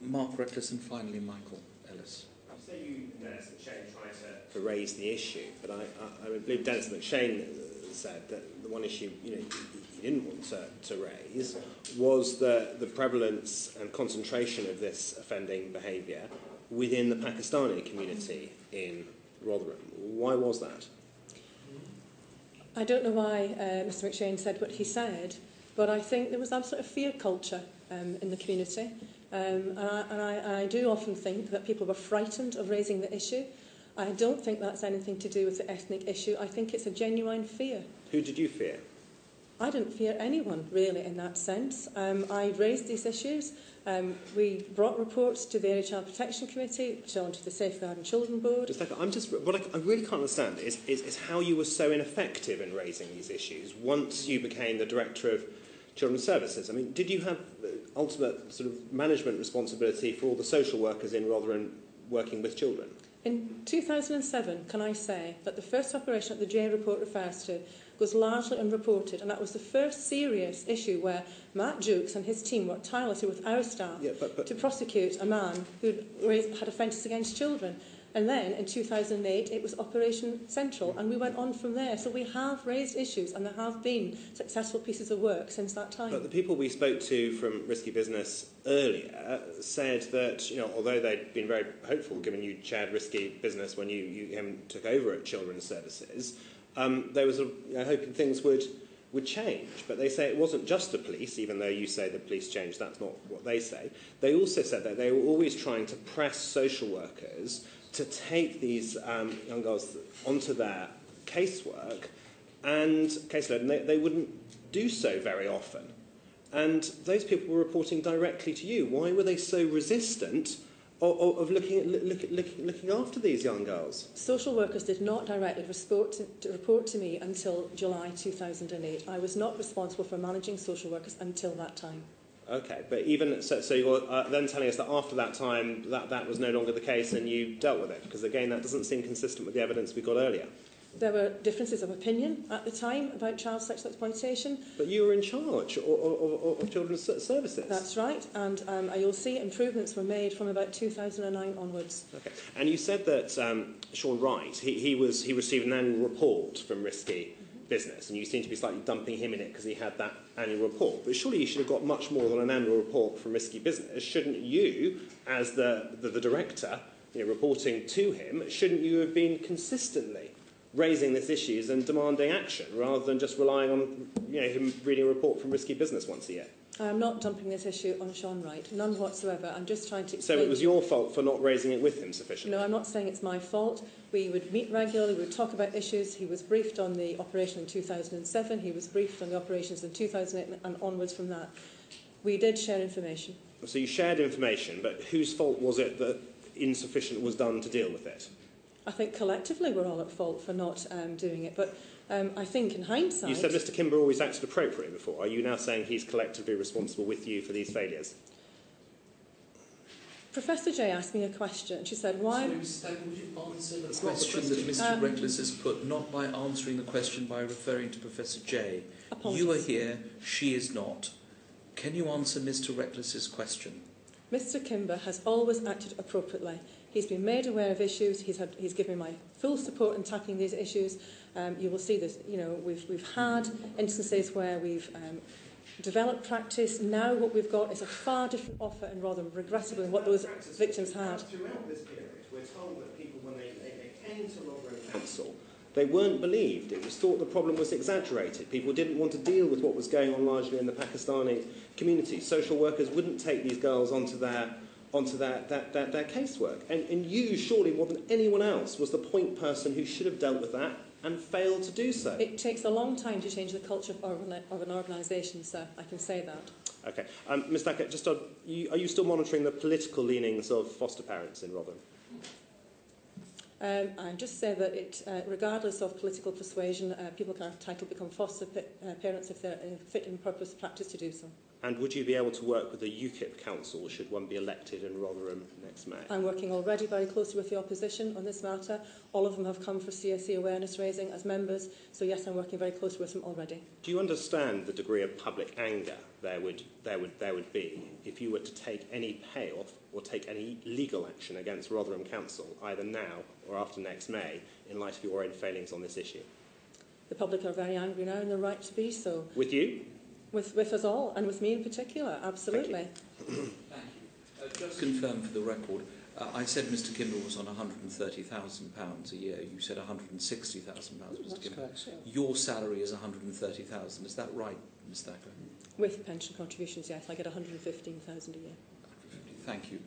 Mark Reckless and finally Michael Ellis. You say you, Dennis McShane, tried to raise the issue, but I believe Dennis McShane said that the one issue he didn't want to raise was the prevalence and concentration of this offending behaviour within the Pakistani community in Rotherham. Why was that? I don't know why Mr McShane said what he said, but I think there was some sort of fear culture in the community. And I do often think that people were frightened of raising the issue. I don't think that's anything to do with the ethnic issue. I think it's a genuine fear. Who did you fear? I didn't fear anyone, really, in that sense. I raised these issues. We brought reports to the Area Child Protection Committee, shown to the Safeguarding Children Board. Just like, what I really can't understand is how you were so ineffective in raising these issues once you became the Director of Children's Services. I mean, did you have ultimate sort of management responsibility for all the social workers in Rotherham working with children? In 2007, can I say that the first operation that the J report refers to was largely unreported, and that was the first serious issue where Matt Jukes and his team worked tirelessly with our staff to prosecute a man who had offences against children. And then in 2008 it was Operation Central, and we went on from there. So we have raised issues, and there have been successful pieces of work since that time. But the people we spoke to from Risky Business earlier said that, although they'd been very hopeful, given you chaired Risky Business when you took over at Children's Services, they were sort of hoping things would change. But they say it wasn't just the police, even though you say the police changed. That's not what they say. They also said that they were always trying to press social workers to take these young girls onto their casework and caseload, and they wouldn't do so very often. And those people were reporting directly to you. Why were they so resistant of looking after these young girls? Social workers did not directly report to me until July 2008. I was not responsible for managing social workers until that time. Okay, but even so you're then telling us that after that time that was no longer the case and you dealt with it, because again that doesn't seem consistent with the evidence we got earlier. There were differences of opinion at the time about child sexual exploitation. But you were in charge of Children's Services. That's right, and you'll see improvements were made from about 2009 onwards. Okay, and you said that Sean Wright, he received an annual report from Risky Business, and you seem to be slightly dumping him in it because he had that annual report. But surely you should have got much more than an annual report from Risky Business. Shouldn't you, as the director, reporting to him, shouldn't you have been consistently raising these issues and demanding action rather than just relying on him reading a report from Risky Business once a year? I'm not dumping this issue on Sean Wright, none whatsoever. I'm just trying to explain. So it was your fault for not raising it with him sufficiently? No, I'm not saying it's my fault. We would meet regularly, we would talk about issues. He was briefed on the operation in 2007, he was briefed on the operations in 2008 and onwards from that. We did share information. So you shared information, but whose fault was it that insufficient was done to deal with it? I think collectively we're all at fault for not doing it, but I think in hindsight... You said Mr Kimber always acted appropriately before. Are you now saying he's collectively responsible with you for these failures? Professor J asked me a question. She said, why... Sorry, Mr Staggett, would you answer the question that Mr Reckless has put, not by answering the question by referring to Professor J? Apologies. You are here, she is not. Can you answer Mr Reckless's question? Mr Kimber has always acted appropriately. He's been made aware of issues. He's given me my full support in tackling these issues. You will see this. We've had instances where we've developed practice. Now what we've got is a far different offer and rather regrettable than what those victims had. Throughout this period, we're told that people, when they came to Rotherham Council, they weren't believed. It was thought the problem was exaggerated. People didn't want to deal with what was going on largely in the Pakistani community. Social workers wouldn't take these girls onto their casework. And you, surely more than anyone else, was the point person who should have dealt with that and failed to do so. It takes a long time to change the culture of an organisation, sir. I can say that. Okay. Ms Dackett, are you still monitoring the political leanings of foster parents in Rotherham? I just say that regardless of political persuasion, people are entitled to become foster parents if they're fit in purpose practice to do so. And would you be able to work with the UKIP council should one be elected in Rotherham next May? I'm working already very closely with the opposition on this matter. All of them have come for CSE awareness raising as members, so yes, I'm working very closely with them already. Do you understand the degree of public anger there would be if you were to take any payoff or take any legal action against Rotherham Council, either now or after next May, in light of your own failings on this issue? The public are very angry now, and they're right to be so. With you? With us all, and with me in particular, absolutely. Thank you. Just confirm for the record, I said Mr Kimball was on £130,000 a year. You said £160,000, Mr Kimball. Correct, yeah. Your salary is £130,000. Is that right, Ms Thacker? With pension contributions, yes, I get £115,000 a year. Thank you.